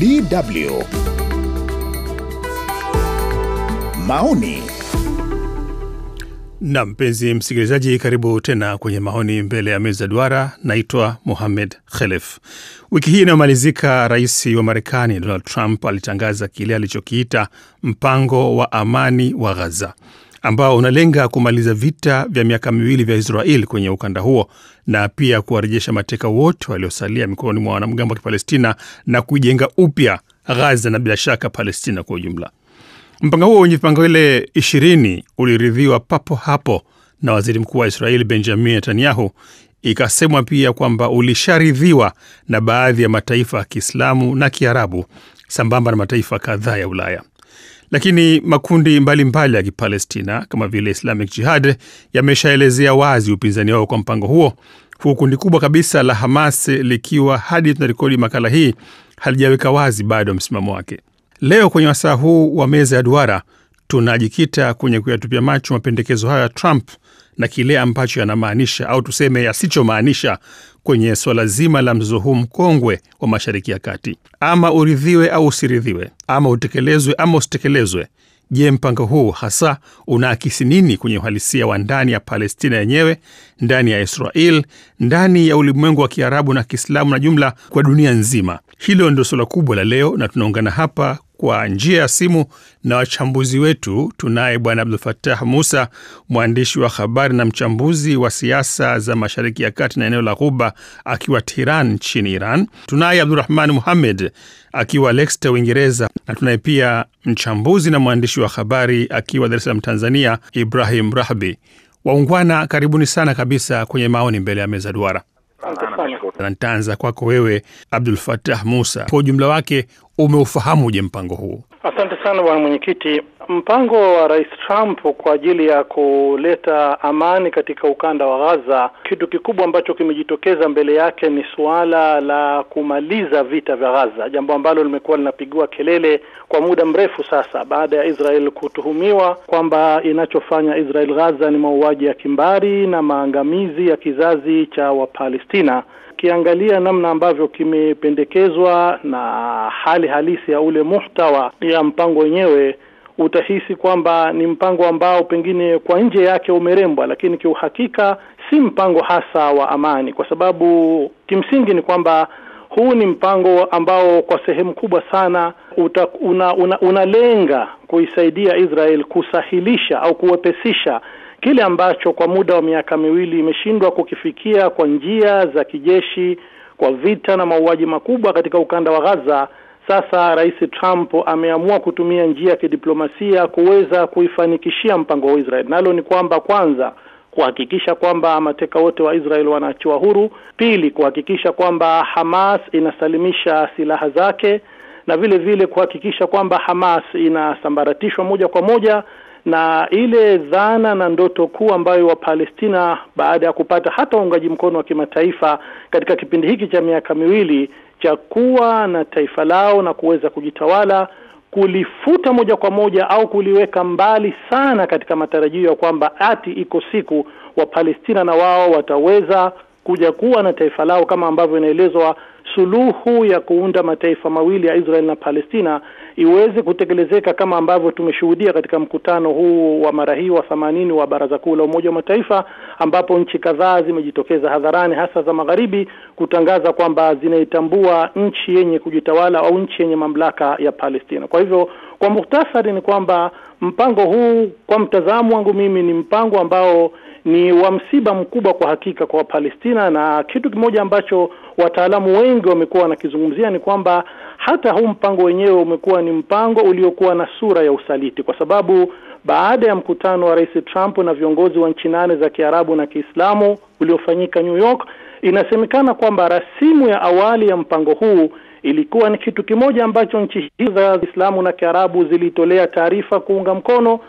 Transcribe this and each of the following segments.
DW. Maoni. Na mpenzi msikilizaji, karibu tena kwenye maoni mbele ya meza duara. Naitwa Mohamed Khelef. Wiki hii inayomalizika, rais wa Marekani Donald Trump alitangaza kile alichokiita mpango wa amani wa Gaza, ambao unalenga kumaliza vita vya miaka 2 vya Israeli kwenye ukanda huo na pia kuwarejesha mateka wote waliosalia mikononi mwa wanamgambo wa Palestina na kujenga upya Gaza na bila shaka Palestina kwa ujumla. Mpango huo wenye vipengele 20 uliridhiwa papo hapo na waziri mkuu wa Israeli Benjamin Netanyahu. Ikasemwa pia kwamba ulisharidhiwa na baadhi ya mataifa ya Kiislamu na Kiarabu sambamba na mataifa kadhaa ya Ulaya. Lakini makundi mbalimbali ya Kipalestina kama vile Islamic Jihad yameshaelezea wazi upinzani wao kwa mpango huo, huku kundi kubwa kabisa la Hamas likiwa hadi tunarekodi makala hii halijaweka wazi bado msimamo wake. Leo kwenye wasaa huu wa meza ya duara tunajikita kwenye kuyatupia macho mapendekezo haya ya Trump na kile ambacho yanamaanisha au tuseme yasichomaanisha kwenye swala zima la mzozo huu mkongwe wa Mashariki ya Kati. Ama uridhiwe au usiridhiwe, ama utekelezwe ama usitekelezwe. Je, mpango huu hasa unaakisi nini kwenye uhalisia wa ndani ya Palestina yenyewe, ndani ya Israel, ndani ya ulimwengu wa Kiarabu na Kiislamu na jumla kwa dunia nzima? Hilo ndio swala kubwa la leo, na tunaungana hapa kwa njia ya simu na wachambuzi wetu. Tunaye Bwana Abdul Fattah Musa, mwandishi wa habari na mchambuzi wa siasa za Mashariki ya Kati na eneo la Ghuba, akiwa Tehran nchini Iran. Tunaye Abdurrahman Muhammad akiwa Leicester, Uingereza, na tunaye pia mchambuzi na mwandishi wa habari akiwa Dar es Salaam, Tanzania, Ibrahim Rahbi. Waungwana, karibuni sana kabisa kwenye maoni mbele ya meza duara. Nitaanza kwako wewe Abdul Fattah Musa. Kwa ujumla wake umeufahamu je mpango huu? Asante sana bwana mwenyekiti. Mpango wa Rais Trump kwa ajili ya kuleta amani katika ukanda wa Gaza, kitu kikubwa ambacho kimejitokeza mbele yake ni suala la kumaliza vita vya Gaza, jambo ambalo limekuwa linapigwa kelele kwa muda mrefu sasa, baada ya Israel kutuhumiwa kwamba inachofanya Israel Gaza ni mauaji ya kimbari na maangamizi ya kizazi cha Wapalestina. Kiangalia namna ambavyo kimependekezwa na hali halisi ya ule muhtawa ya mpango wenyewe, utahisi kwamba ni mpango ambao pengine kwa nje yake umerembwa, lakini kiuhakika si mpango hasa wa amani, kwa sababu kimsingi ni kwamba huu ni mpango ambao kwa sehemu kubwa sana unalenga kuisaidia Israel kusahilisha au kuwepesisha kile ambacho kwa muda wa miaka 2 imeshindwa kukifikia kwa njia za kijeshi, kwa vita na mauaji makubwa katika ukanda wa Gaza. Sasa Rais Trump ameamua kutumia njia ya kidiplomasia kuweza kuifanikishia mpango wa Israel. Nalo ni kwamba kwanza, kuhakikisha kwamba mateka wote wa Israel wanaachiwa huru; pili, kuhakikisha kwamba Hamas inasalimisha silaha zake, na vile vile kuhakikisha kwamba Hamas inasambaratishwa moja kwa moja, na ile dhana na ndoto kuu ambayo wa Palestina baada ya kupata hata uungaji mkono wa kimataifa katika kipindi hiki cha miaka 2 cha kuwa na taifa lao na kuweza kujitawala, kulifuta moja kwa moja au kuliweka mbali sana katika matarajio ya kwamba ati iko siku wa Palestina na wao wataweza kuja kuwa na taifa lao, kama ambavyo inaelezwa suluhu ya kuunda mataifa mawili ya Israel na Palestina iweze kutekelezeka, kama ambavyo tumeshuhudia katika mkutano huu wa mara hii wa 80 wa Baraza Kuu la Umoja wa Mataifa, ambapo nchi kadhaa zimejitokeza hadharani, hasa za magharibi, kutangaza kwamba zinaitambua nchi yenye kujitawala au nchi yenye mamlaka ya Palestina. Kwa hivyo kwa mukhtasari ni kwamba mpango huu kwa mtazamo wangu mimi ni mpango ambao ni wa msiba mkubwa kwa hakika kwa Palestina, na kitu kimoja ambacho wataalamu wengi wamekuwa wanakizungumzia ni kwamba hata huu mpango wenyewe umekuwa ni mpango uliokuwa na sura ya usaliti, kwa sababu baada ya mkutano wa Rais Trump na viongozi wa nchi 8 za Kiarabu na Kiislamu uliofanyika New York, inasemekana kwamba rasimu ya awali ya mpango huu ilikuwa ni kitu kimoja ambacho nchi hizo za Kiislamu na Kiarabu zilitolea taarifa kuunga mkono,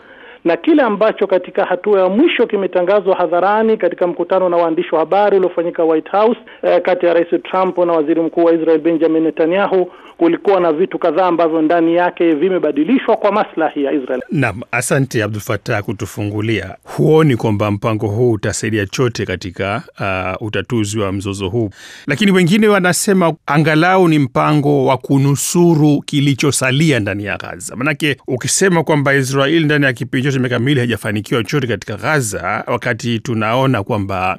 na kile ambacho katika hatua ya mwisho kimetangazwa hadharani katika mkutano na waandishi wa habari uliofanyika White House kati ya Rais Trump na Waziri Mkuu wa Israel Benjamin Netanyahu, kulikuwa na vitu kadhaa ambavyo ndani yake vimebadilishwa kwa maslahi ya Israel. Naam, asante Abdul Fattah kutufungulia. Huoni kwamba mpango huu utasaidia chote katika utatuzi wa mzozo huu? Lakini wengine wanasema angalau ni mpango wa kunusuru kilichosalia ndani ya Gaza. Manake ukisema kwamba Israel ndani ya kipindi chote miaka miwili hajafanikiwa chote katika Gaza, wakati tunaona kwamba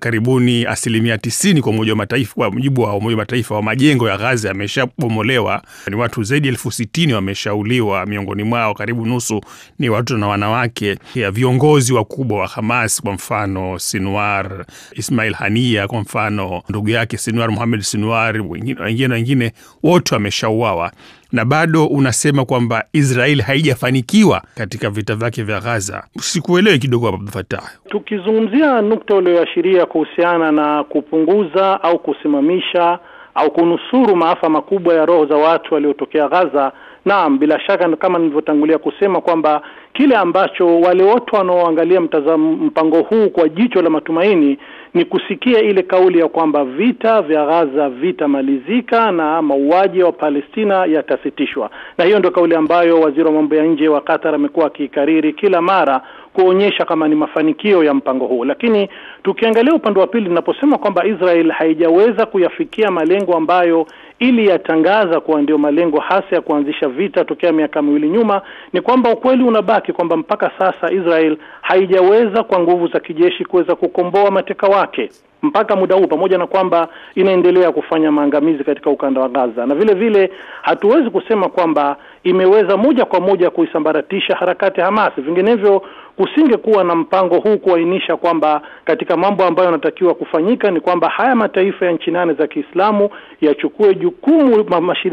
karibuni 90% kwa Umoja wa Mataifa, kwa mujibu wa Umoja wa Mataifa, wa majengo ya Gaza yameshabomolewa. Ni watu zaidi ya 60,000 wameshauliwa, miongoni mwao karibu nusu ni watoto na wanawake. Ya viongozi wakubwa wa Hamas, kwa mfano Sinwar Ismail Hania, kwa mfano ndugu yake Sinwar Mohamed Sinwar, wengine wote wameshauawa. Na bado unasema kwamba Israel haijafanikiwa katika vita vyake vya Gaza. Sikuelewi kidogo Abdul Fattah. Tukizungumzia nukta uliyoashiria kuhusiana na kupunguza au kusimamisha au kunusuru maafa makubwa ya roho za watu waliotokea Gaza, naam, bila shaka kama nilivyotangulia kusema kwamba kile ambacho wale wote wanaoangalia mpango huu kwa jicho la matumaini ni kusikia ile kauli ya kwamba vita vya Gaza vitamalizika na mauaji wa Palestina yatasitishwa. Na hiyo ndio kauli ambayo waziri wa mambo ya nje wa Qatar amekuwa akikariri kila mara kuonyesha kama ni mafanikio ya mpango huu. Lakini tukiangalia upande wa pili, ninaposema kwamba Israel haijaweza kuyafikia malengo ambayo ili yatangaza kuwa ndio malengo hasa ya kuanzisha vita tokea miaka miwili nyuma, ni kwamba ukweli unabaki kwamba mpaka sasa Israel haijaweza kwa nguvu za kijeshi kuweza kukomboa mateka wake mpaka muda huu, pamoja na kwamba inaendelea kufanya maangamizi katika ukanda wa Gaza. Na vile vile hatuwezi kusema kwamba imeweza moja kwa moja kuisambaratisha harakati Hamas. Vinginevyo kusingekuwa na mpango huu kuainisha kwamba katika mambo ambayo yanatakiwa kufanyika ni kwamba haya mataifa ya nchi 8 za Kiislamu yachukue jukumu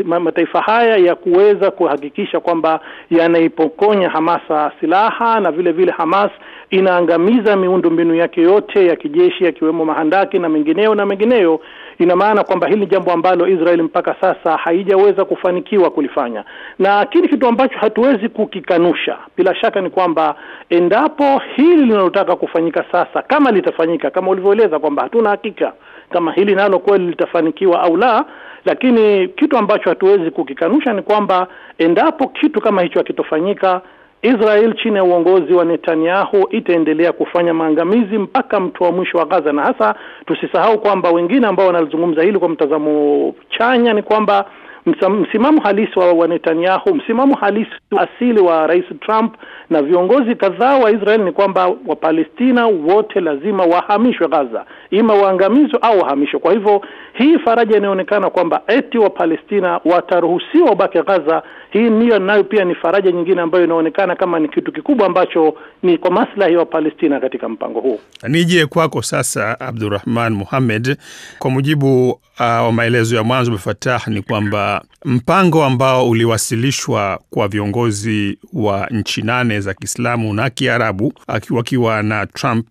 mataifa haya ya kuweza kuhakikisha kwamba yanaipokonya Hamasa silaha, na vile vile Hamas inaangamiza miundombinu yake yote ya kijeshi yakiwemo mahandaki na mengineyo. Ina maana kwamba hili jambo ambalo Israel mpaka sasa haijaweza kufanikiwa kulifanya. Na kile kitu ambacho hatuwezi kukikanusha bila shaka ni kwamba endapo hili linalotaka kufanyika sasa, kama litafanyika, kama ulivyoeleza kwamba hatuna hakika kama hili nalo kweli litafanikiwa au la, lakini kitu ambacho hatuwezi kukikanusha ni kwamba endapo kitu kama hicho hakitofanyika, Israel chini ya uongozi wa Netanyahu itaendelea kufanya maangamizi mpaka mtu wa mwisho wa Gaza. Na hasa tusisahau kwamba wengine ambao wanazungumza hili kwa mtazamo chanya ni kwamba msimamo halisi wa Netanyahu, msimamo halisi asili wa Rais Trump na viongozi kadhaa wa Israel ni kwamba Wapalestina wote lazima wahamishwe Gaza, ima waangamizwe au wahamishwe. Kwa hivyo hii faraja inaonekana kwamba eti Wapalestina wataruhusiwa ubaki Gaza, hii nayo pia ni faraja nyingine ambayo inaonekana kama ni kitu kikubwa ambacho ni kwa maslahi ya Wapalestina katika mpango huu. Nije kwako sasa Abdurrahman Mohamed, kwa mujibu wa maelezo ya mwanzo Abdul Fattah ni kwamba mpango ambao uliwasilishwa kwa viongozi wa nchi 8 za Kiislamu na Kiarabu wakiwa na Trump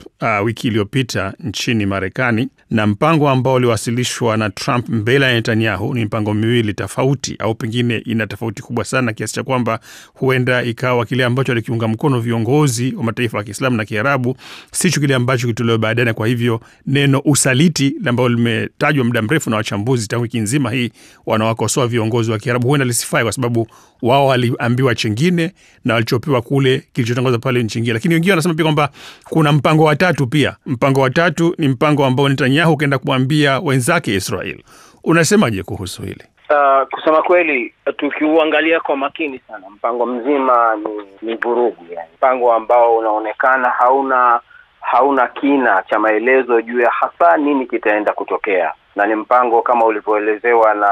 wiki iliyopita nchini Marekani, na mpango ambao uliwasilishwa na Trump mbele ya Netanyahu ni mpango miwili tofauti, au pengine ina tofauti kubwa sana kiasi cha kwamba huenda ikawa kile ambacho alikiunga mkono viongozi wa mataifa ya Kiislamu na Kiarabu sicho kile ambacho kitolewa baadaye. Kwa hivyo neno usaliti ambalo limetajwa muda mrefu na wachambuzi tangu wiki nzima hii wanawakosoa viongozi wa Kiarabu huenda lisifai, kwa sababu wao waliambiwa chengine na walichopewa kule kilichotangazwa pale chengine. Lakini wengine wanasema pia kwamba kuna mpango wa tatu pia. Mpango wa tatu ni mpango ambao Netanyahu kaenda kumwambia wenzake Israel. Unasemaje kuhusu hili? Kusema kweli, tukiuangalia kwa makini sana, mpango mzima ni vurugu, yani mpango ambao unaonekana hauna kina cha maelezo juu ya hasa nini kitaenda kutokea, na ni mpango kama ulivyoelezewa na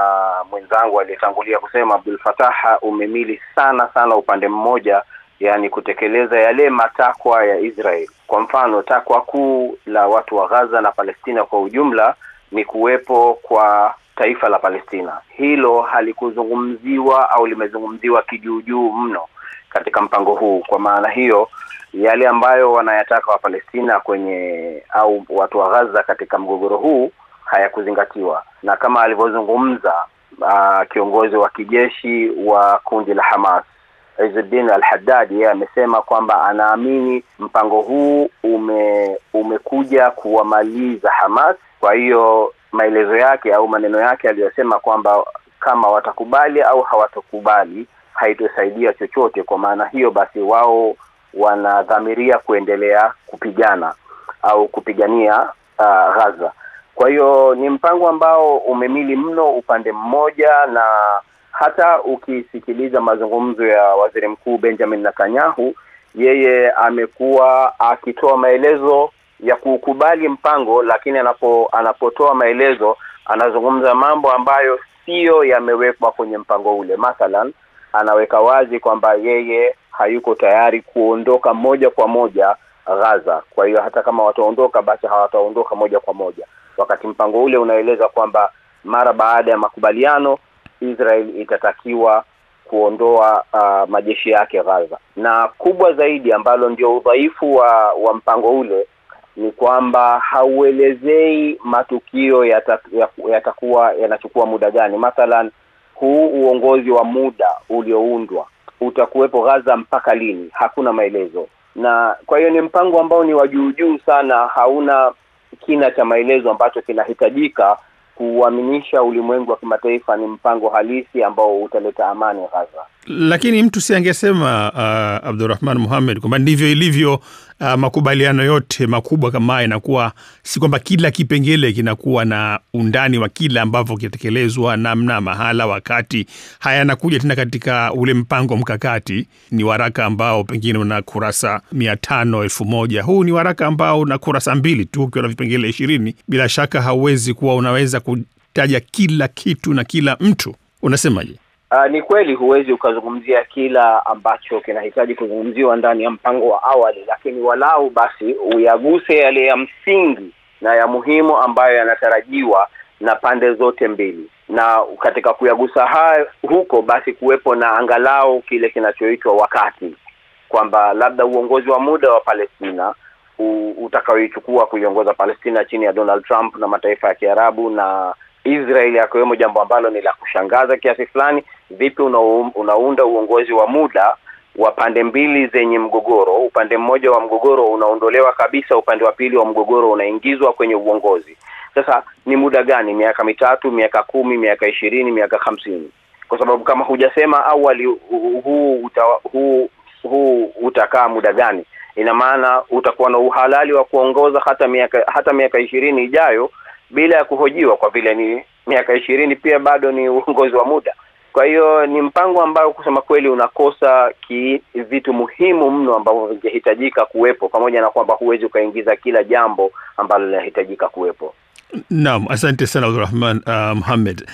mwenzangu aliyetangulia kusema Abdul Fattah, umemili sana upande mmoja, yani kutekeleza yale matakwa ya Israel. Kwa mfano, takwa kuu la watu wa Gaza na Palestina kwa ujumla ni kuwepo kwa taifa la Palestina. Hilo halikuzungumziwa au limezungumziwa kijuujuu mno katika mpango huu. Kwa maana hiyo, yale ambayo wanayataka wa Palestina au watu wa Gaza katika mgogoro huu hayakuzingatiwa. Na kama alivyozungumza kiongozi wa kijeshi wa kundi la Hamas, Izzuddin al-Haddad yeye amesema kwamba anaamini mpango huu umekuja kuwamaliza Hamas. Kwa hiyo maelezo yake au maneno yake aliyosema kwamba kama watakubali au hawatakubali haitosaidia chochote, kwa maana hiyo basi wao wanadhamiria kuendelea kupigana au kupigania Gaza. Kwa hiyo ni mpango ambao umemili mno upande mmoja, na hata ukisikiliza mazungumzo ya Waziri Mkuu Benjamin Netanyahu, yeye amekuwa akitoa maelezo ya kukubali mpango, lakini anapotoa maelezo anazungumza mambo ambayo sio yamewekwa kwenye mpango ule. Mathalan, anaweka wazi kwamba yeye hayuko tayari kuondoka moja kwa moja Gaza. Kwa hiyo hata kama wataondoka basi hawataondoka moja kwa moja, wakati mpango ule unaeleza kwamba mara baada ya makubaliano Israel itatakiwa kuondoa majeshi yake Gaza. Na kubwa zaidi ambalo ndio udhaifu wa mpango ule ni kwamba hauelezei matukio yatakuwa yanachukua muda gani. Mathalan, huu uongozi wa muda ulioundwa utakuwepo Gaza mpaka lini? Hakuna maelezo. Na kwa hiyo ni mpango ambao ni wa juu sana, hauna kina cha maelezo ambacho kinahitajika kuaminisha ulimwengu wa kimataifa ni mpango halisi ambao utaleta amani Gaza. Lakini mtu si angesema Abdurrahman Mohamed kwamba ndivyo ilivyo makubaliano yote makubwa kama inakuwa si kwamba kila kipengele kinakuwa na undani wa kila ambavyo kitekelezwa, namna, mahala, wakati. Haya yanakuja tena katika ule mpango mkakati. Ni waraka ambao pengine una kurasa 500, 1000. Huu ni waraka ambao una kurasa 2 tu ukiwa na vipengele 20. Bila shaka hauwezi kuwa unaweza kutaja kila kitu na kila mtu. Unasemaje? Ni kweli huwezi ukazungumzia kila ambacho kinahitaji kuzungumziwa ndani ya mpango wa awali, lakini walau basi uyaguse yale ya msingi na ya muhimu ambayo yanatarajiwa na pande zote mbili. Na katika kuyagusa huko basi kuwepo na angalau kile kinachoitwa wakati, kwamba labda uongozi wa muda wa Palestina utakaoichukua kuiongoza Palestina chini ya Donald Trump na mataifa ya Kiarabu na Israeli yakiwemo, jambo ambalo ni la kushangaza kiasi fulani. Vipi unaunda uongozi wa muda wa pande mbili zenye mgogoro? Upande mmoja wa mgogoro unaondolewa kabisa, upande wa pili wa mgogoro unaingizwa kwenye uongozi. Sasa ni muda gani? Miaka 3, miaka 10, miaka 20, miaka 50? Kwa sababu kama hujasema awali huu utakaa muda gani, ina maana utakuwa na uhalali wa kuongoza hata miaka 20 ijayo bila ya kuhojiwa, kwa vile ni miaka 20 pia bado ni uongozi wa muda. Kwa hiyo ni mpango ambao kusema kweli unakosa vitu muhimu mno ambavyo vingehitajika kuwepo, pamoja na kwamba huwezi ukaingiza kila jambo ambalo linahitajika kuwepo. Naam, asante sana Abdurrahman Mohamed.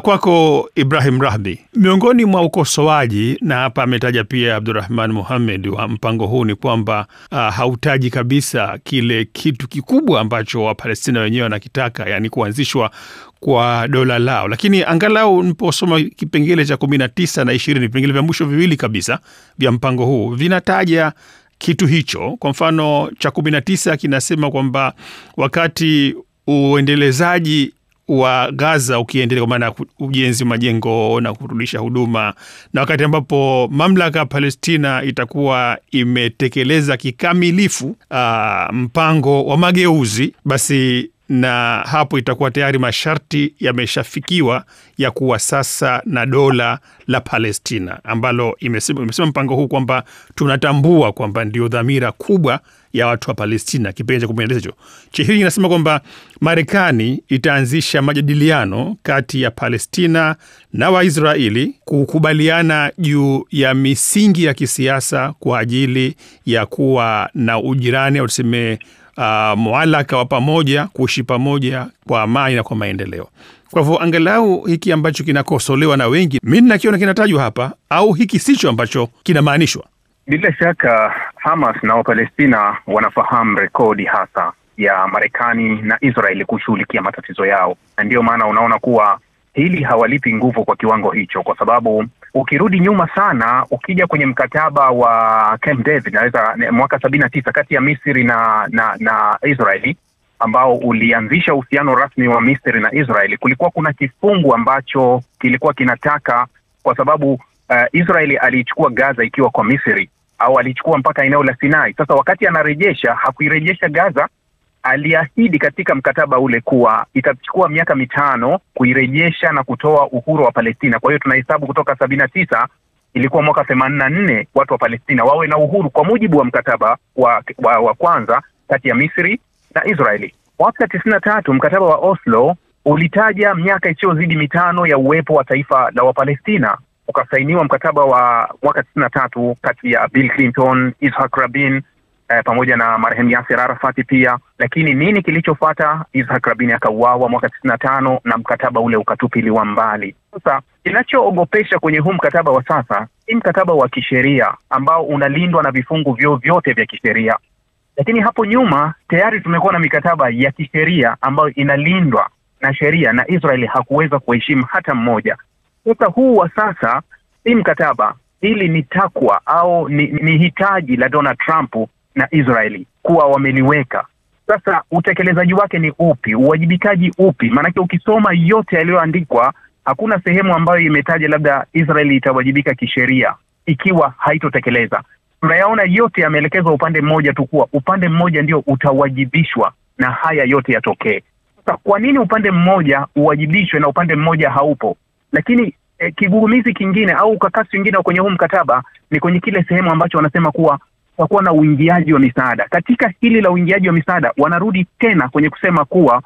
Kwako Ibrahim Rahbi, miongoni mwa ukosoaji, na hapa ametaja pia Abdurrahman Mohamed, wa mpango huu ni kwamba hautaji kabisa kile kitu kikubwa ambacho Wapalestina wenyewe wanakitaka, yani kuanzishwa kwa dola lao. Lakini angalau niposoma kipengele cha 19 na 20, vipengele vya mwisho viwili kabisa vya mpango huu vinataja kitu hicho. Kwa mfano cha 19 kinasema kwamba wakati uendelezaji wa Gaza ukiendelea, kwa maana ujenzi majengo na kurudisha huduma, na wakati ambapo mamlaka ya Palestina itakuwa imetekeleza kikamilifu mpango wa mageuzi, basi na hapo itakuwa tayari masharti yameshafikiwa ya kuwa sasa na dola la Palestina, ambalo imesema mpango huu kwamba tunatambua kwamba ndio dhamira kubwa ya watu wa Palestina. Kipengele cha 19 hili inasema kwamba Marekani itaanzisha majadiliano kati ya Palestina na Waisraeli kukubaliana juu ya misingi ya kisiasa kwa ajili ya kuwa na ujirani au tuseme mualaka wa pamoja, kuishi pamoja kwa amani na kwa maendeleo. Kwa hivyo angalau hiki ambacho kinakosolewa na wengi, mimi nakiona kinatajwa hapa, au hiki sicho ambacho kinamaanishwa. Bila shaka Hamas na Wapalestina wanafahamu rekodi hasa ya Marekani na Israeli kushughulikia matatizo yao, na ndio maana unaona kuwa hili hawalipi nguvu kwa kiwango hicho, kwa sababu ukirudi nyuma sana, ukija kwenye mkataba wa Camp David naweza mwaka 79 kati ya Misri na Israeli, ambao ulianzisha uhusiano rasmi wa Misri na Israeli, kulikuwa kuna kifungu ambacho kilikuwa kinataka, kwa sababu Israeli alichukua Gaza ikiwa kwa Misri, au alichukua mpaka eneo la Sinai. Sasa wakati anarejesha, hakuirejesha Gaza. Aliahidi katika mkataba ule kuwa itachukua miaka 5 kuirejesha na kutoa uhuru wa Palestina. Kwa hiyo tunahesabu kutoka 79 ilikuwa mwaka 84 watu wa Palestina wawe na uhuru kwa mujibu wa mkataba wa kwanza kati ya Misri na Israeli. Mwaka 93 mkataba wa Oslo ulitaja miaka isiyozidi 5 ya uwepo wa taifa la Wapalestina. Ukasainiwa mkataba wa mwaka 93 kati ya Bill Clinton, Isaac Rabin pamoja na marehemu Yasser Arafat pia. Lakini nini kilichofuata? Isaac Rabin akauawa mwaka 95 na mkataba ule ukatupiliwa mbali. Sasa kinachoogopesha kwenye huu mkataba wa sasa ni mkataba wa kisheria ambao unalindwa na vifungu vyote vya kisheria. Lakini hapo nyuma tayari tumekuwa na mikataba ya kisheria ambayo inalindwa na sheria, na Israeli hakuweza kuheshimu hata mmoja. Sasa huu wa sasa si mkataba, hili ni takwa au ni hitaji la Donald Trump na Israeli kuwa wameliweka. Sasa utekelezaji wake ni upi? Uwajibikaji upi? Maanake ukisoma yote yaliyoandikwa, hakuna sehemu ambayo imetaja labda Israeli itawajibika kisheria ikiwa haitotekeleza. Tunayaona yote yameelekezwa upande mmoja tu, kuwa upande mmoja ndio utawajibishwa na haya yote yatokee. Sasa kwa nini upande mmoja uwajibishwe na upande mmoja haupo? Lakini kigugumizi kingine au ukakasi wengine kwenye huu mkataba ni kwenye kile sehemu ambacho wanasema kuwa kutakuwa na uingiaji wa misaada. Katika hili la uingiaji wa misaada wanarudi tena kwenye kusema kuwa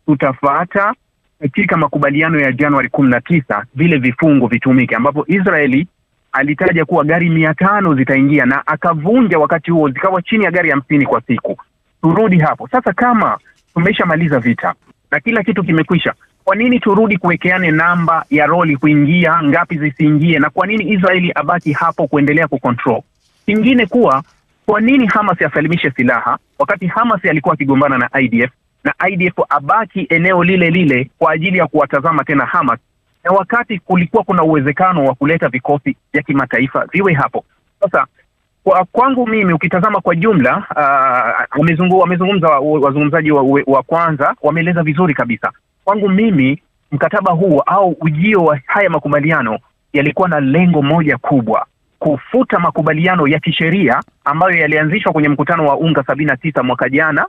tutafuata katika makubaliano ya Januari 19 vile vifungu vitumike, ambapo Israeli alitaja kuwa gari 500 zitaingia na akavunja wakati huo zikawa chini ya gari 50 kwa siku. Turudi hapo. Sasa kama tumeshamaliza vita na kila kitu kimekwisha, kwa nini turudi kuwekeane namba ya roli kuingia, ngapi zisiingie, na kwa nini Israeli abaki hapo kuendelea kucontrol? Kingine kuwa kwa nini Hamas yasalimishe silaha wakati Hamas alikuwa akigombana na IDF, na IDF abaki eneo lile lile kwa ajili ya kuwatazama tena Hamas, na wakati kulikuwa kuna uwezekano wa kuleta vikosi vya kimataifa viwe hapo. Sasa kwangu mimi ukitazama kwa jumla, wamezungumza wazungumzaji wa kwanza, wameeleza vizuri kabisa. Kwangu mimi mkataba huu au ujio wa haya makubaliano yalikuwa na lengo moja kubwa: kufuta makubaliano ya kisheria ambayo yalianzishwa kwenye mkutano wa UNGA 79 mwaka jana,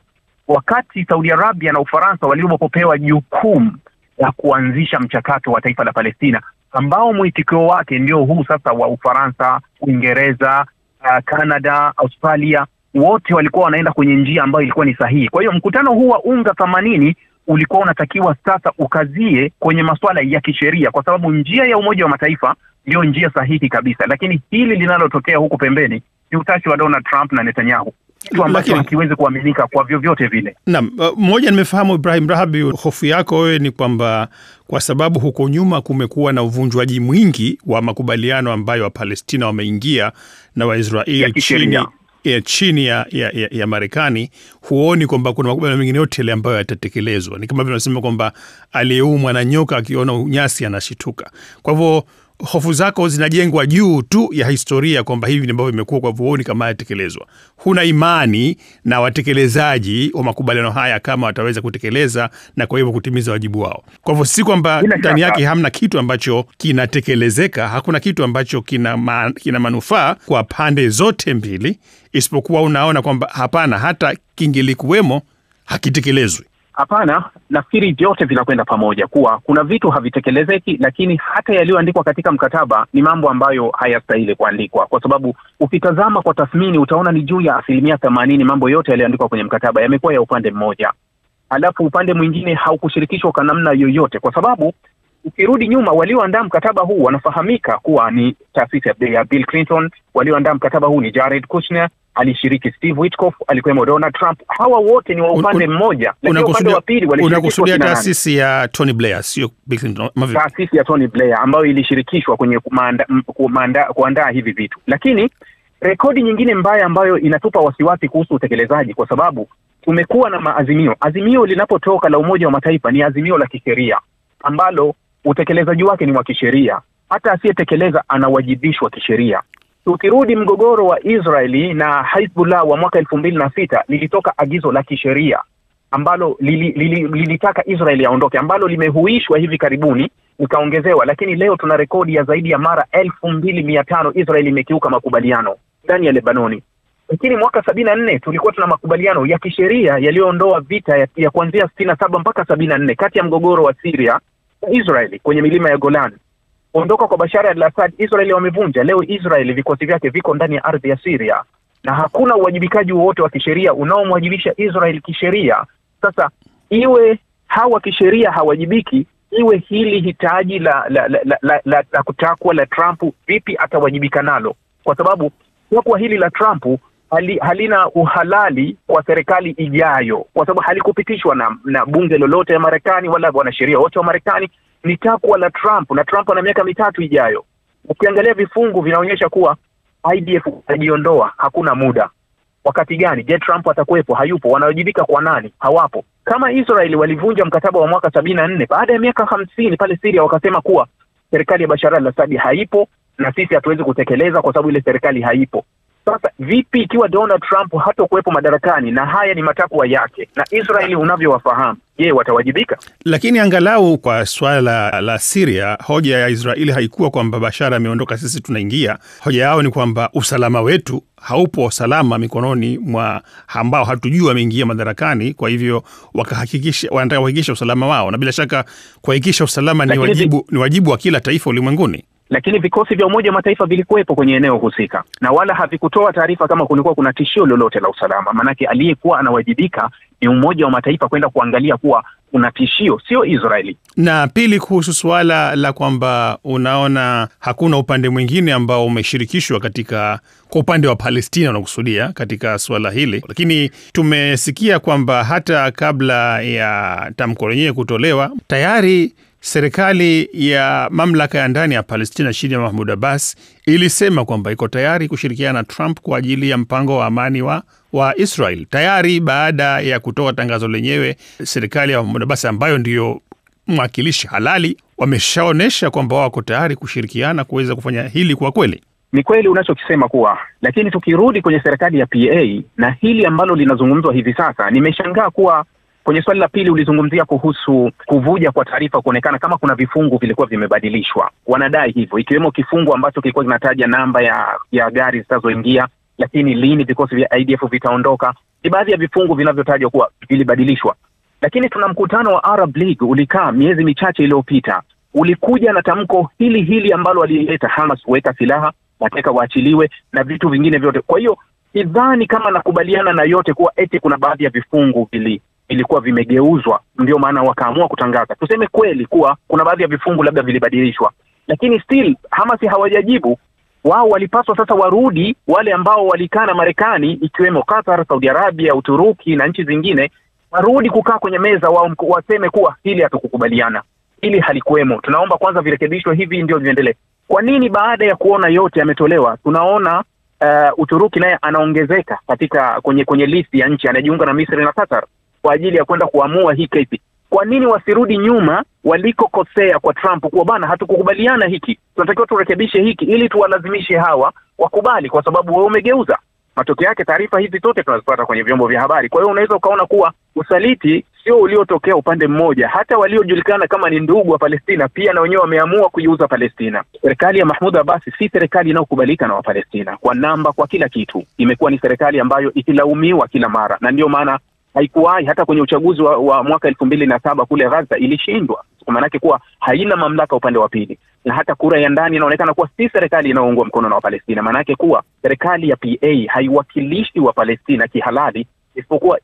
wakati Saudi Arabia na Ufaransa walipopewa jukumu la kuanzisha mchakato wa taifa la Palestina, ambao mwitikio wake ndio huu sasa wa Ufaransa, Uingereza, Canada, Australia, wote walikuwa wanaenda kwenye njia ambayo ilikuwa ni sahihi. Kwa hiyo mkutano huu wa UNGA 80 ulikuwa unatakiwa sasa ukazie kwenye masuala ya kisheria, kwa sababu njia ya Umoja wa Mataifa ndio njia sahihi kabisa. Lakini hili linalotokea huko pembeni ni utashi wa Donald Trump na Netanyahu, kitu ambacho hakiwezi kuaminika kwa vyovyote vile. Naam, mmoja nimefahamu Ibrahim Rahabi, hofu yako wewe ni kwamba kwa sababu huko nyuma kumekuwa na uvunjwaji mwingi wa makubaliano ambayo Wapalestina wameingia na Waisraeli chini ya Marekani, huoni kwamba kuna makubaliano mengine yote yale ambayo yatatekelezwa? Ni kama vile unasema kwamba aliyeumwa na nyoka akiona unyasi anashituka. Kwa hivyo hofu zako zinajengwa juu tu ya historia kwamba hivi ndivyo imekuwa, kwa hivyo huoni kama yatekelezwa. Huna imani na watekelezaji wa makubaliano haya kama wataweza kutekeleza na kwa hivyo kutimiza wajibu wao. Kwa hivyo si kwamba ndani yake hamna kitu ambacho kinatekelezeka, hakuna kitu ambacho kina manufaa kwa pande zote mbili, isipokuwa unaona kwamba hapana, hata kingilikuwemo hakitekelezwi. Hapana, nafikiri vyote vinakwenda pamoja, kuwa kuna vitu havitekelezeki, lakini hata yaliyoandikwa katika mkataba ni mambo ambayo hayastahili kuandikwa, kwa sababu ukitazama kwa tathmini utaona ni juu ya 80% mambo yote yaliyoandikwa kwenye mkataba yamekuwa ya upande mmoja, alafu upande mwingine haukushirikishwa kwa namna yoyote. Kwa sababu ukirudi nyuma, walioandaa mkataba huu wanafahamika kuwa ni taasisi ya Bill Clinton, walioandaa mkataba huu ni Jared Kushner, alishiriki Steve Witkoff, alikuwemo Donald Trump. Hawa wote ni wa upande mmoja, lakini upande wa pili unakusudia taasisi ya Tony Blair, sio Bill Clinton? Taasisi ya Tony Blair ambayo ilishirikishwa kwenye kuandaa hivi vitu. Lakini rekodi nyingine mbaya ambayo inatupa wasiwasi kuhusu utekelezaji, kwa sababu tumekuwa na maazimio. Azimio linapotoka la Umoja wa Mataifa ni azimio la kisheria ambalo utekelezaji wake ni wa kisheria. Hata asiyetekeleza anawajibishwa kisheria. Tukirudi mgogoro wa Israeli na Hezbollah wa mwaka 2006, lilitoka agizo la kisheria ambalo lilitaka Israeli aondoke, ambalo limehuishwa hivi karibuni ikaongezewa, lakini leo tuna rekodi ya zaidi ya mara 2500 Israeli imekiuka makubaliano ndani ya Lebanoni. Lakini mwaka 74 tulikuwa tuna makubaliano ya kisheria yaliyoondoa vita ya kuanzia 67 mpaka 74 kati ya mgogoro wa Syria na Israeli kwenye milima ya Golan. Ondoka kwa Bashar al-Assad, Israeli wamevunja. Leo Israeli vikosi vyake viko ndani ya ardhi ya Syria na hakuna uwajibikaji wowote wa kisheria unaomwajibisha Israeli kisheria. Sasa iwe hawa kisheria hawajibiki, iwe hili hitaji la kutakwa la Trump, vipi atawajibika nalo? Kwa sababu kwa hili la Trump halina uhalali kwa serikali ijayo, kwa sababu halikupitishwa na bunge lolote ya Marekani wala wanasheria wote wa Marekani. Ni takwa la Trump, na Trump ana miaka 3 ijayo. Ukiangalia vifungu vinaonyesha kuwa IDF ajiondoa hakuna muda. Wakati gani? Je, Trump atakuwepo? Hayupo. Wanawajibika kwa nani? Hawapo. Kama Israeli walivunja mkataba wa mwaka 74 baada ya miaka 50 pale Syria, wakasema kuwa serikali ya Bashar al-Assad haipo na sisi hatuwezi kutekeleza kwa sababu ile serikali haipo. Sasa vipi ikiwa Donald Trump hatakuwepo madarakani na haya ni matakwa yake na Israeli unavyowafahamu? Je, watawajibika? Lakini angalau kwa swala la Syria, hoja ya Israeli haikuwa kwamba Bashar ameondoka sisi tunaingia. Hoja yao ni kwamba usalama wetu haupo salama mikononi mwa ambao hatujui wameingia madarakani, kwa hivyo wanataka kuhakikisha usalama wao, na bila shaka kuhakikisha usalama ni wajibu wa kila taifa ulimwenguni. Lakini vikosi vya Umoja wa Mataifa vilikuwepo kwenye eneo husika na wala havikutoa taarifa kama kulikuwa kuna tishio lolote la usalama. Manake aliyekuwa anawajibika ni Umoja wa Mataifa kwenda kuangalia kuwa kuna tishio, sio Israeli. Na pili, kuhusu suala la kwamba unaona hakuna upande mwingine ambao umeshirikishwa kwa upande wa Palestina unakusudia katika suala hili. Lakini tumesikia kwamba hata kabla ya tamko lenyewe kutolewa, tayari serikali ya mamlaka ya ndani ya Palestina chini ya Mahmoud Abbas ilisema kwamba iko tayari kushirikiana na Trump kwa ajili ya mpango wa amani wa Israel. Tayari baada ya kutoa tangazo lenyewe, serikali ya Mahmoud Abbas ambayo ndiyo mwakilishi halali wameshaonesha kwamba wako tayari kushirikiana kuweza kufanya hili. Kwa kweli ni kweli unachokisema kuwa, lakini tukirudi kwenye serikali ya PA na hili ambalo linazungumzwa hivi sasa, nimeshangaa kuwa kwenye swali la pili ulizungumzia kuhusu kuvuja kwa taarifa kuonekana kama kuna vifungu vilikuwa vimebadilishwa. Wanadai hivyo, ikiwemo kifungu ambacho kilikuwa kinataja namba ya gari zitazoingia, lakini lini vikosi vya IDF vitaondoka. Ni baadhi ya vifungu vinavyotajwa kuwa vilibadilishwa. Lakini tuna mkutano wa Arab League ulikaa miezi michache iliyopita, ulikuja na tamko hili ambalo walileta Hamas kuweka silaha, mateka waachiliwe na vitu vingine vyote. Kwa hiyo sidhani kama nakubaliana na yote kuwa eti kuna baadhi ya vifungu ilikuwa vimegeuzwa ndio maana wakaamua kutangaza. Tuseme kweli kuwa kuna baadhi ya vifungu labda vilibadilishwa, lakini still Hamas hawajajibu. Wao walipaswa sasa warudi, wale ambao walikaa na Marekani ikiwemo Qatar, Saudi Arabia, Uturuki na nchi zingine, warudi kukaa kwenye meza wao waseme kuwa hili hatukukubaliana, hili halikuwemo, tunaomba kwanza virekebishwe, hivi ndio viendelee. Kwa nini baada ya kuona yote yametolewa tunaona Uturuki naye anaongezeka kwenye listi ya nchi, anajiunga na Misri na Qatar kwa ajili ya kwenda kuamua hii kesi? Kwa nini wasirudi nyuma walikokosea kwa Trump kuwa bana, hatukukubaliana hiki, tunatakiwa turekebishe hiki ili tuwalazimishe hawa wakubali, kwa sababu wao umegeuza. Matokeo yake taarifa hizi zote tunazipata kwenye vyombo vya habari. Kwa hiyo unaweza ukaona kuwa usaliti sio uliotokea upande mmoja, hata waliojulikana kama ni ndugu wa Palestina pia na wenyewe wameamua kuiuza Palestina. Serikali ya Mahmoud Abbas si serikali inayokubalika na Wapalestina kwa namba, kwa kila kitu. Imekuwa ni serikali ambayo ikilaumiwa kila mara, na ndio maana haikuwahi hata kwenye uchaguzi wa mwaka 2007 kule Gaza ilishindwa, kwa maana yake kuwa haina mamlaka upande wa pili. Na hata kura ya ndani inaonekana kuwa si serikali inayoungwa mkono na Wapalestina. Maana yake kuwa serikali ya PA haiwakilishi wa Palestina kihalali, isipokuwa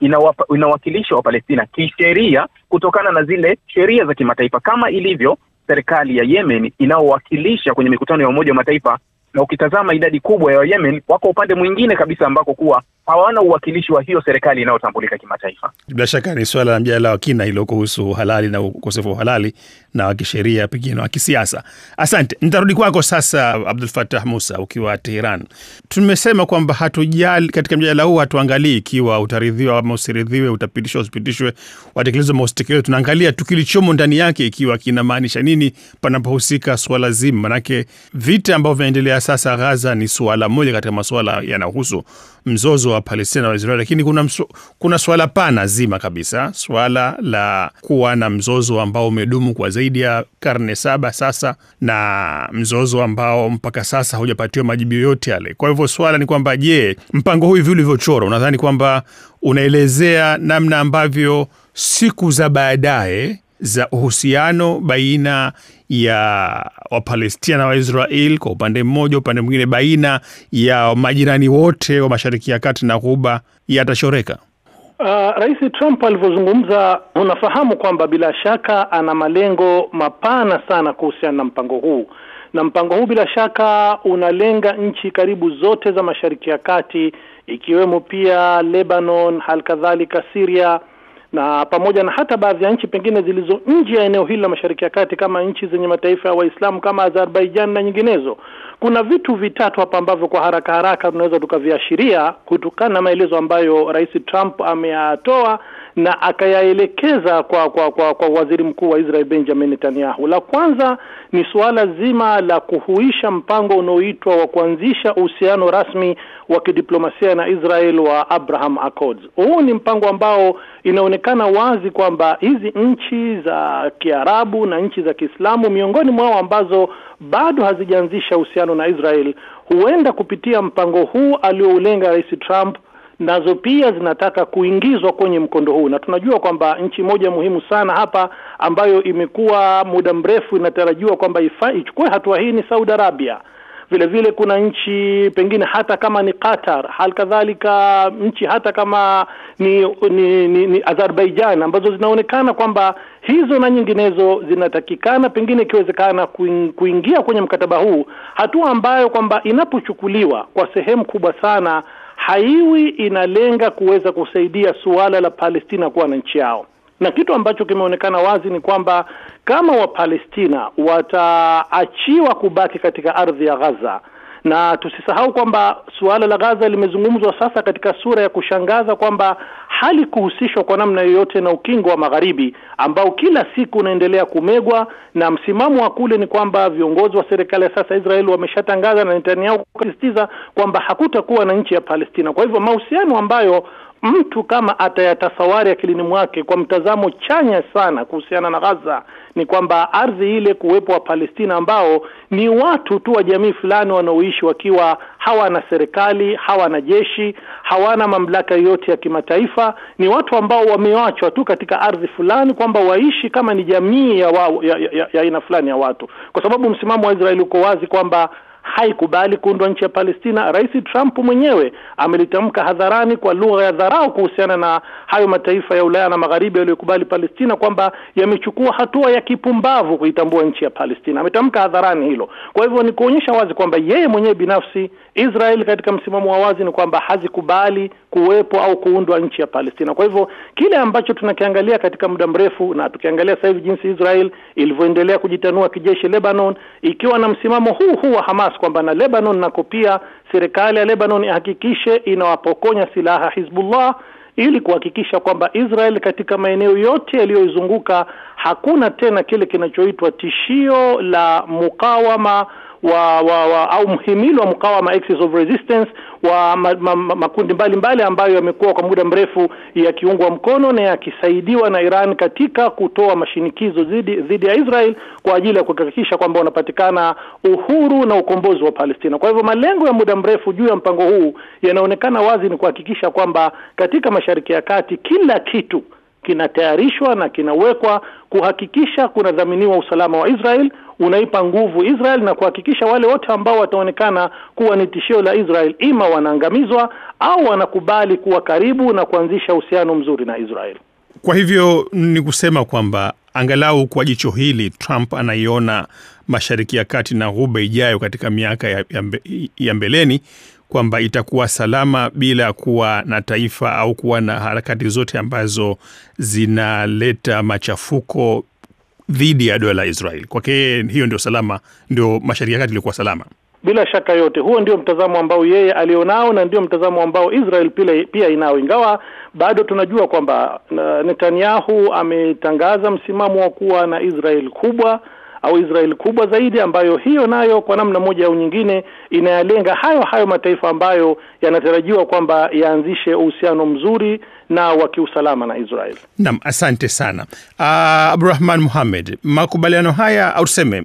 inawakilisha wa Palestina kisheria kutokana na zile sheria za kimataifa, kama ilivyo serikali ya Yemen inaowakilisha kwenye mikutano ya Umoja wa Mataifa. Na ukitazama idadi kubwa ya Yemen wako upande mwingine kabisa ambako kuwa hawana uwakilishi wa hiyo serikali inayotambulika kimataifa. Bila shaka ni swala la mjadala wa kina hilo kuhusu halali na ukosefu wa halali na wa kisheria pengine wa kisiasa. Asante. Nitarudi kwako sasa Abdul Fattah Musa ukiwa Tehran. Tumesema kwamba hatujali katika mjadala huu, hatuangalii ikiwa utaridhiwa ama usiridhiwe, utapitishwa usipitishwe, watekelezwe ama usitekelezwe. Tunaangalia tukilichomo ndani yake ikiwa kinamaanisha nini panapohusika swala zima. Manake vita ambavyo vinaendelea sasa Gaza ni swala moja katika masuala yanayohusu mzozo wa Palestina na Israeli, lakini kuna swala pana zima kabisa, swala la kuwa na mzozo ambao umedumu kwa zaidi ya karne 7 sasa, na mzozo ambao mpaka sasa hujapatiwa majibu yote yale. Kwa hivyo swala ni kwamba je, mpango huu hivi ulivyochora, unadhani kwamba unaelezea namna ambavyo siku za baadaye za uhusiano baina ya Wapalestina na Waisrael kwa upande mmoja, upande mwingine baina ya majirani wote wa Mashariki ya Kati na Ghuba yatashoreka? Rais Trump alivyozungumza, unafahamu kwamba bila shaka ana malengo mapana sana kuhusiana na mpango huu. Na mpango huu bila shaka unalenga nchi karibu zote za Mashariki ya Kati, ikiwemo pia Lebanon, halikadhalika Syria, na pamoja na hata baadhi ya nchi pengine zilizo nje ya eneo hili la Mashariki ya Kati kama nchi zenye mataifa ya Waislamu kama Azerbaijan na nyinginezo. Kuna vitu vitatu hapa ambavyo kwa haraka tunaweza tukaviashiria kutokana na maelezo ambayo Rais Trump ameyatoa na akayaelekeza kwa Waziri Mkuu wa Israel Benjamin Netanyahu. La kwanza ni suala zima la kuhuisha mpango unaoitwa wa kuanzisha uhusiano rasmi wa kidiplomasia na Israel wa Abraham Accords. Huu ni mpango ambao inaonekana wazi kwamba hizi nchi za Kiarabu na nchi za Kiislamu miongoni mwao ambazo bado hazijaanzisha uhusiano na Israel, huenda kupitia mpango huu alioulenga Rais Trump, nazo pia zinataka kuingizwa kwenye mkondo huu. Na tunajua kwamba nchi moja muhimu sana hapa ambayo imekuwa muda mrefu inatarajiwa kwamba ichukue hatua hii ni Saudi Arabia. Vile vile kuna nchi pengine hata kama ni Qatar, halikadhalika nchi hata kama ni Azerbaijan, ambazo zinaonekana kwamba hizo na nyinginezo zinatakikana pengine ikiwezekana kuingia kwenye mkataba huu, hatua ambayo kwamba inapochukuliwa kwa sehemu kubwa sana haiwi inalenga kuweza kusaidia suala la Palestina kuwa na nchi yao. Na kitu ambacho kimeonekana wazi ni kwamba kama Wapalestina wataachiwa kubaki katika ardhi ya Gaza, na tusisahau kwamba suala la Gaza limezungumzwa sasa katika sura ya kushangaza kwamba hali kuhusishwa kwa namna yoyote na ukingo wa Magharibi ambao kila siku unaendelea kumegwa, na msimamo wa kule ni kwamba viongozi wa serikali ya sasa Israeli wameshatangaza na Netanyahu kusisitiza kwamba hakutakuwa na nchi ya Palestina. Kwa hivyo mahusiano ambayo mtu kama atayatasawari akilini mwake kwa mtazamo chanya sana kuhusiana na Gaza ni kwamba ardhi ile kuwepo wa Palestina ambao ni watu tu wa jamii fulani wanaoishi wakiwa hawana serikali, hawana jeshi, hawana mamlaka yote ya kimataifa, ni watu ambao wameachwa tu katika ardhi fulani kwamba waishi kama ni jamii ya aina fulani ya watu. Kwa sababu msimamo wa Israeli uko wazi kwamba haikubali kuundwa nchi ya Palestina. Rais Trump mwenyewe amelitamka hadharani kwa lugha ya dharau kuhusiana na hayo mataifa ya Ulaya na Magharibi yaliyokubali Palestina kwamba yamechukua hatua ya kipumbavu kuitambua nchi ya Palestina. Ametamka hadharani hilo. Kwa hivyo ni kuonyesha wazi kwamba yeye mwenyewe binafsi, Israel katika msimamo wa wazi ni kwamba hazikubali kuwepo au kuundwa nchi ya Palestina. Kwa hivyo kile ambacho tunakiangalia katika muda mrefu, na tukiangalia sasa hivi jinsi Israel ilivyoendelea kujitanua kijeshi Lebanon, ikiwa na msimamo huu wa Hamas kwamba na Lebanon nako pia serikali ya Lebanon ihakikishe inawapokonya silaha Hizbullah ili kuhakikisha kwamba Israel katika maeneo yote yaliyoizunguka hakuna tena kile kinachoitwa tishio la mukawama au mhimili wa mukawama, axis of resistance wa makundi mbalimbali ambayo yamekuwa kwa muda mrefu yakiungwa mkono na yakisaidiwa na Iran katika kutoa mashinikizo dhidi ya Israel kwa ajili ya kuhakikisha kwamba unapatikana uhuru na ukombozi wa Palestina. Kwa hivyo malengo ya muda mrefu juu ya mpango huu yanaonekana wazi ni kuhakikisha kwamba katika Mashariki ya Kati kila kitu kinatayarishwa na kinawekwa kuhakikisha kunadhaminiwa usalama wa Israel, unaipa nguvu Israel na kuhakikisha wale wote ambao wataonekana kuwa ni tishio la Israel ima wanaangamizwa au wanakubali kuwa karibu na kuanzisha uhusiano mzuri na Israel. Kwa hivyo ni kusema kwamba angalau kwa jicho hili Trump anaiona Mashariki ya Kati na Ghuba ijayo katika miaka ya mbeleni kwamba itakuwa salama bila kuwa na taifa au kuwa na harakati zote ambazo zinaleta machafuko dhidi ya dola la Israel. Kwake hiyo ndio salama, ndio Mashariki ya Kati ilikuwa salama. Bila shaka yote, huo ndio mtazamo ambao yeye alionao na ndio mtazamo ambao Israel pia inao, ingawa bado tunajua kwamba Netanyahu ametangaza msimamo wa kuwa na Israel kubwa, au Israel kubwa zaidi, ambayo hiyo nayo kwa namna moja au nyingine inayalenga hayo mataifa ambayo yanatarajiwa kwamba yaanzishe uhusiano mzuri na wa kiusalama na Israel. Naam, asante sana. Abdurrahman Mohamed, makubaliano haya au tuseme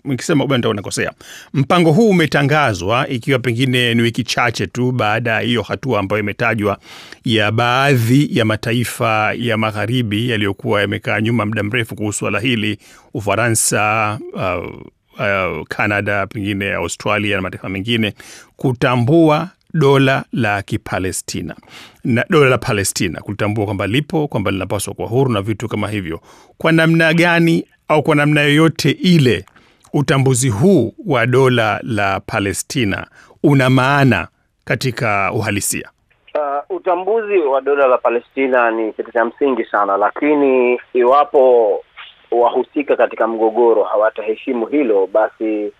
mkisema ubanda unakosea. Mpango huu umetangazwa ikiwa pengine ni wiki chache tu baada ya hiyo hatua ambayo imetajwa ya baadhi ya mataifa ya magharibi yaliyokuwa yamekaa nyuma muda mrefu kuhusu swala hili, Ufaransa, Canada, pengine Australia na mataifa mengine, kutambua dola la Kipalestina na dola la Palestina, kutambua kwamba lipo, kwamba linapaswa kuwa huru na vitu kama hivyo. Kwa namna gani au kwa namna yoyote ile utambuzi huu wa dola la Palestina una maana katika uhalisia? Utambuzi wa dola la Palestina ni kitu cha msingi sana, lakini iwapo wahusika katika mgogoro hawataheshimu hilo, basi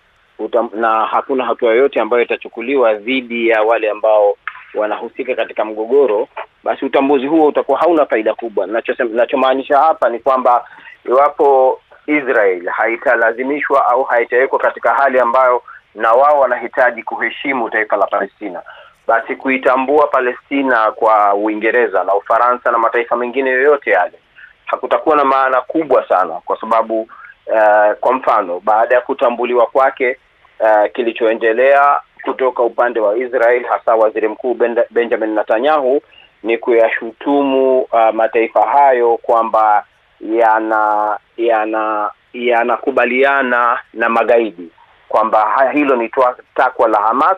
na hakuna hatua yoyote ambayo itachukuliwa dhidi ya wale ambao wanahusika katika mgogoro, basi utambuzi huo utakuwa hauna faida kubwa. Ninachomaanisha hapa ni kwamba iwapo Israel haitalazimishwa au haitawekwa katika hali ambayo na wao wanahitaji kuheshimu taifa la Palestina, basi kuitambua Palestina kwa Uingereza na Ufaransa na mataifa mengine yoyote yale hakutakuwa na maana kubwa sana, kwa sababu kwa mfano baada ya kutambuliwa kwake, kilichoendelea kutoka upande wa Israel, hasa waziri mkuu Benjamin Netanyahu, ni kuyashutumu mataifa hayo kwamba yanakubaliana na magaidi, kwamba hilo ni takwa la Hamas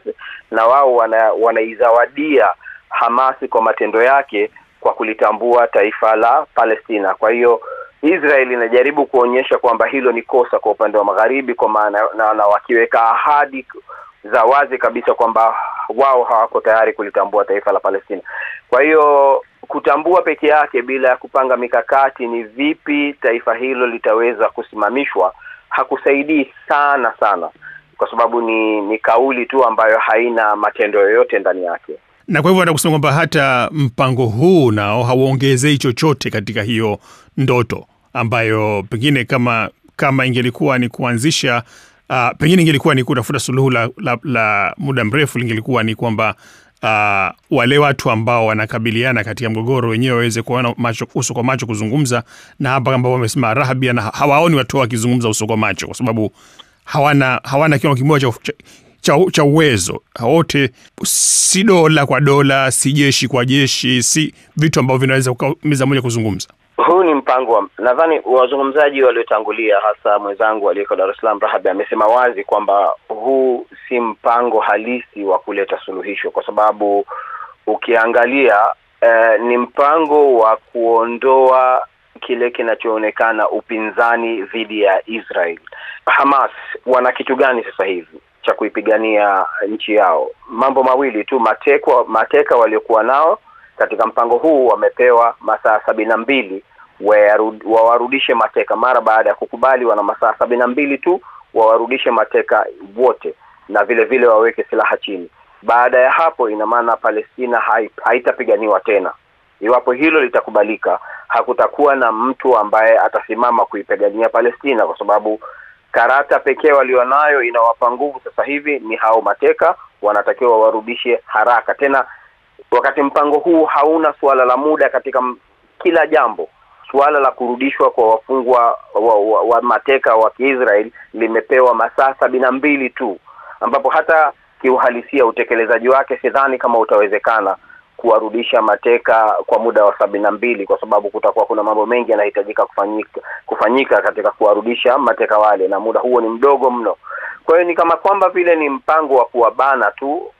na wao wanaizawadia Hamas kwa matendo yake kwa kulitambua taifa la Palestina. Kwa hiyo Israel inajaribu kuonyesha kwamba hilo ni kosa kwa upande wa magharibi, kwa maana na wakiweka ahadi za wazi kabisa kwamba wao hawako tayari kulitambua taifa la Palestina. Kwa hiyo kutambua peke yake bila ya kupanga mikakati ni vipi taifa hilo litaweza kusimamishwa hakusaidii sana, kwa sababu ni kauli tu ambayo haina matendo yoyote ndani yake. Na kwa hivyo anakusema kwamba hata mpango huu nao hauongezei chochote katika hiyo ndoto ambayo pengine kama ingelikuwa ni kuanzisha, pengine ingelikuwa ni kutafuta suluhu la muda mrefu, ingelikuwa ni kwamba wale watu ambao wanakabiliana katika mgogoro wenyewe waweze kuona uso kwa macho kuzungumza, na hapa ambao wamesema Rahabia na hawaoni watu wakizungumza uso kwa macho kwa sababu hawana kiwango kimoja cha uwezo. Wote si dola kwa dola, si jeshi kwa jeshi, si vitu ambavyo vinaweza meza moja kuzungumza. Huu ni mpango nadhani wazungumzaji waliotangulia, hasa mwenzangu aliyeko Dar es Salaam Rahabia, amesema wazi kwamba huu si mpango halisi wa kuleta suluhisho, kwa sababu ukiangalia ni mpango wa kuondoa kile kinachoonekana upinzani dhidi ya Israel. Hamas wana kitu gani sasa hivi cha kuipigania nchi yao? Mambo mawili tu. Mateka waliokuwa nao katika mpango huu wamepewa masaa 72 wawarudishe mateka. Mara baada ya kukubali, wana masaa 72 tu wawarudishe mateka wote, na vile vile waweke silaha chini. Baada ya hapo, ina maana Palestina haitapiganiwa tena. Iwapo hilo litakubalika, hakutakuwa na mtu ambaye atasimama kuipigania Palestina, kwa sababu karata pekee walionayo inawapa nguvu sasa hivi ni hao mateka, wanatakiwa warudishe haraka. Tena wakati mpango huu hauna suala la muda katika kila jambo, suala la kurudishwa kwa wafungwa wa mateka wa Kiisraeli limepewa masaa 72 tu, ambapo hata kiuhalisia utekelezaji wake sidhani kama utawezekana kuwarudisha mateka kwa muda wa 72, kwa sababu kutakuwa kuna mambo mengi yanahitajika kufanyika katika kuwarudisha mateka wale, na muda huo ni mdogo mno. Kwa hiyo ni kama kwamba vile ni mpango wa kuwabana tu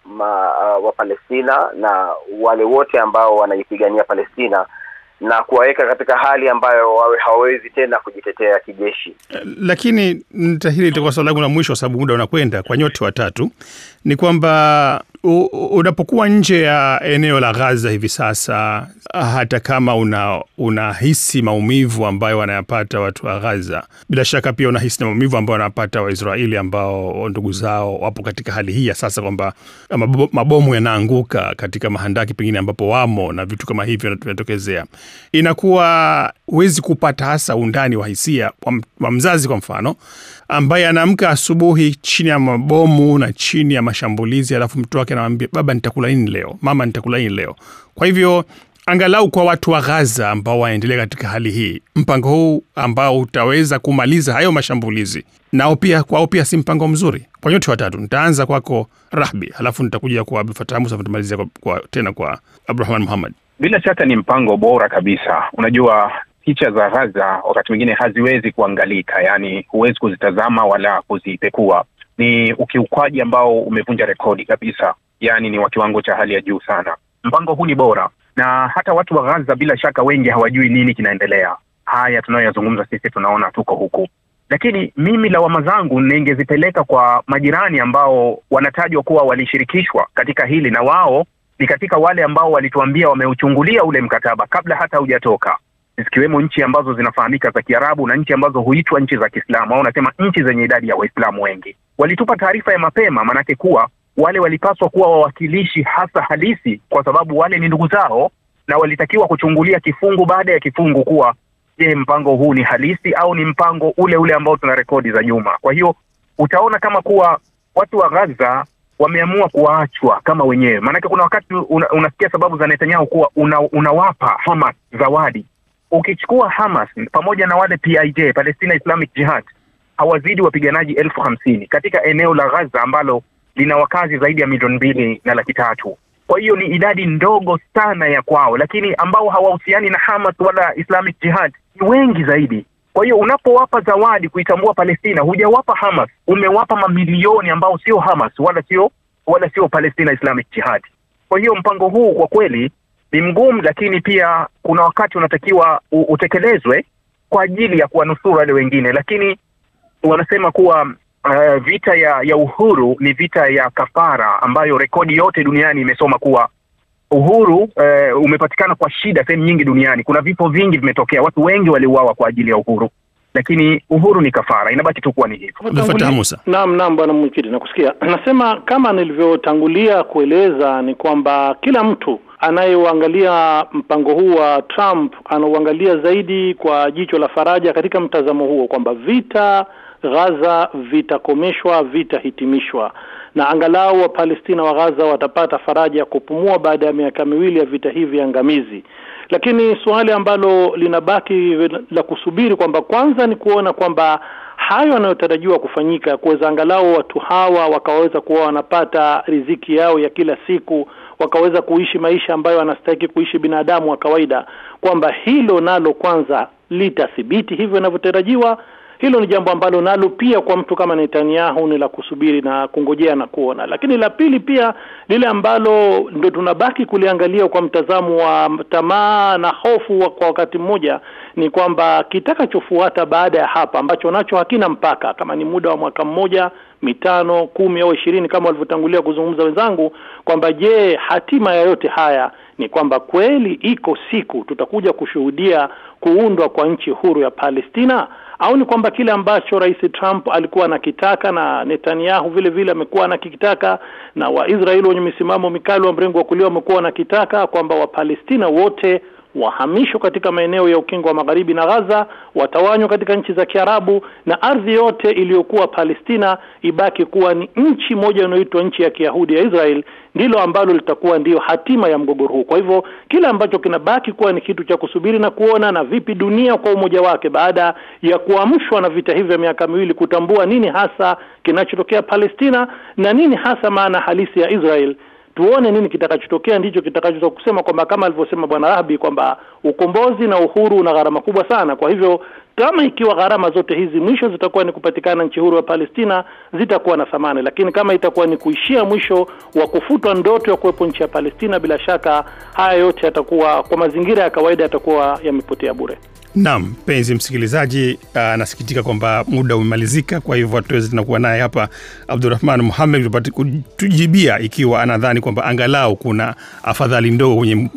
wa Palestina na wale wote ambao wanaipigania Palestina, na kuwaweka katika hali ambayo wawe hawawezi tena kujitetea kijeshi. Lakini hili litakuwa swali langu la mwisho, sababu muda unakwenda, kwa nyote watatu, ni kwamba Unapokuwa nje ya eneo la Gaza hivi sasa, hata kama unahisi maumivu ambayo wanayapata watu wa Gaza, bila shaka pia unahisi na maumivu ambayo wanapata Waisraeli ambao ndugu zao wapo katika hali hii ya sasa, kwamba mabomu yanaanguka katika mahandaki pengine ambapo wamo na vitu kama hivyo vinatokezea. Inakuwa huwezi kupata hasa undani wa hisia wa mzazi kwa mfano ambaye anaamka asubuhi chini ya mabomu na chini ya mashambulizi, alafu mtu wake anamwambia baba nitakula nini leo, mama nitakula nini leo. Kwa hivyo angalau kwa watu wa Gaza ambao waendelea katika hali hii, mpango huu ambao utaweza kumaliza hayo mashambulizi nao pia si mpango mzuri. Kwa nyote watatu, nitaanza kwako Rahbi, halafu nitakuja kwa Abdul Fattah Musa, tutamalizia tena kwa Abdurrahman Muhammad. Bila shaka ni mpango bora kabisa. Unajua picha za Gaza wakati mwingine haziwezi kuangalika, yani huwezi kuzitazama wala kuzipekua. Ni ukiukwaji ambao umevunja rekodi kabisa, yani ni wa kiwango cha hali ya juu sana. Mpango huu ni bora, na hata watu wa Gaza bila shaka wengi hawajui nini kinaendelea. Haya tunayoyazungumza sisi tunaona tuko huku, lakini mimi lawama zangu ningezipeleka kwa majirani ambao wanatajwa kuwa walishirikishwa katika hili, na wao ni katika wale ambao walituambia wameuchungulia ule mkataba kabla hata hujatoka, zikiwemo nchi ambazo zinafahamika za Kiarabu na nchi ambazo huitwa nchi za Kiislamu, au nasema nchi zenye idadi ya Waislamu wengi. Walitupa taarifa ya mapema, manake kuwa wale walipaswa kuwa wawakilishi hasa halisi, kwa sababu wale ni ndugu zao na walitakiwa kuchungulia kifungu baada ya kifungu kuwa je, mpango huu ni halisi au ni mpango ule ambao tuna rekodi za nyuma. Kwa hiyo utaona kama kuwa watu wa Gaza wameamua kuachwa kama wenyewe. Maanake kuna wakati unasikia sababu za Netanyahu kuwa unawapa Hamas zawadi. Ukichukua Hamas pamoja na wale PIJ, Palestina Islamic Jihad, hawazidi wapiganaji 50,000 katika eneo la Gaza ambalo lina wakazi zaidi ya 2.3 milioni. Kwa hiyo ni idadi ndogo sana ya kwao, lakini ambao hawahusiani na Hamas wala Islamic Jihad ni wengi zaidi. Kwa hiyo unapowapa zawadi kuitambua Palestina, hujawapa Hamas, umewapa mamilioni ambao sio Hamas wala sio Palestina Islamic Jihad. Kwa hiyo mpango huu kwa kweli ni mgumu, lakini pia kuna wakati unatakiwa utekelezwe kwa ajili ya kuwanusuru wale wengine. Lakini wanasema kuwa vita ya uhuru ni vita ya kafara, ambayo rekodi yote duniani imesoma kuwa uhuru umepatikana kwa shida sehemu nyingi duniani. Kuna vifo vingi vimetokea, watu wengi waliuawa kwa ajili ya uhuru, lakini uhuru ni kafara, inabaki tu kuwa ni hivyo. Fattah Musa. Naam bwana Mwikidi, nakusikia. Nasema kama nilivyotangulia kueleza ni kwamba kila mtu anayeangalia mpango huu wa Trump anauangalia zaidi kwa jicho la faraja, katika mtazamo huo kwamba vita Gaza vitakomeshwa, vitahitimishwa, na angalau wa Palestina wa Gaza watapata faraja ya kupumua baada ya miaka miwili ya vita hivi angamizi. Lakini swali ambalo linabaki la kusubiri kwamba kwanza ni kuona kwamba hayo yanayotarajiwa kufanyika, kuweza angalau watu hawa wakaweza kuwa wanapata riziki yao ya kila siku, wakaweza kuishi maisha ambayo wanastahili kuishi binadamu wa kawaida, kwamba hilo nalo kwanza litathibiti hivyo inavyotarajiwa. Hilo ni jambo ambalo nalo pia kwa mtu kama Netanyahu ni la kusubiri na kungojea na kuona. Lakini la pili pia lile ambalo ndio tunabaki kuliangalia kwa mtazamo wa tamaa na hofu kwa wakati mmoja, ni kwamba kitakachofuata baada ya hapa ambacho nacho hakina mpaka, kama ni muda wa mwaka mmoja, 5, 10 au 20 kama walivyotangulia kuzungumza wenzangu, kwamba je, hatima ya yote haya ni kwamba kweli iko siku tutakuja kushuhudia kuundwa kwa nchi huru ya Palestina, au ni kwamba kile ambacho Rais Trump alikuwa anakitaka na Netanyahu vile vile amekuwa anakitaka, na Waisraeli wenye misimamo mikali wa mrengo wa kulia wamekuwa wanakitaka, kwamba Wapalestina wote wahamishwe katika maeneo ya ukingo wa magharibi na Gaza, watawanywa katika nchi za Kiarabu, na ardhi yote iliyokuwa Palestina ibaki kuwa ni nchi moja inayoitwa nchi ya Kiyahudi ya Israel, ndilo ambalo litakuwa ndio hatima ya mgogoro huu. Kwa hivyo kila ambacho kinabaki kuwa ni kitu cha kusubiri na kuona, na vipi dunia kwa umoja wake baada ya kuamshwa na vita hivi vya miaka miwili kutambua nini hasa kinachotokea Palestina na nini hasa maana halisi ya Israel. Tuone nini kitakachotokea, ndicho kitakachotoka kusema kwamba kama alivyosema Bwana Rahbi kwamba ukombozi na uhuru una gharama kubwa sana. Kwa hivyo kama ikiwa gharama zote hizi mwisho zitakuwa ni kupatikana nchi huru ya Palestina, zitakuwa na thamani, lakini kama itakuwa ni kuishia mwisho wa kufutwa ndoto ya kuwepo nchi ya Palestina, bila shaka haya yote yatakuwa kwa mazingira ya kawaida yatakuwa yamepotea bure. Naam, penzi msikilizaji, nasikitika kwamba muda umemalizika, kwa hivyo hatuwezi tena kuwa naye hapa Abdurrahman Mohamed tupate kujibia ikiwa anadhani kwamba angalau kuna afadhali ndogo kwenye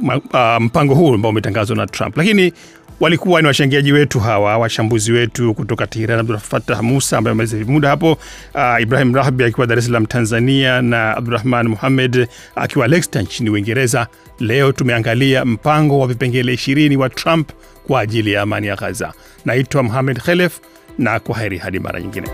mpango huu ambao umetangazwa na Trump. Lakini walikuwa ni washangiaji wetu hawa, wachambuzi wetu kutoka Tehran, Abdul Fattah Musa ambaye amaliza muda hapo, Ibrahim Rahbi akiwa Dar es Salaam Tanzania, na Abdurrahman Mohamed akiwa Leicester nchini Uingereza. Leo tumeangalia mpango wa vipengele 20 wa Trump kwa ajili ya amani ya Gaza. Naitwa Mohamed Khelef, na kwaheri hadi mara nyingine.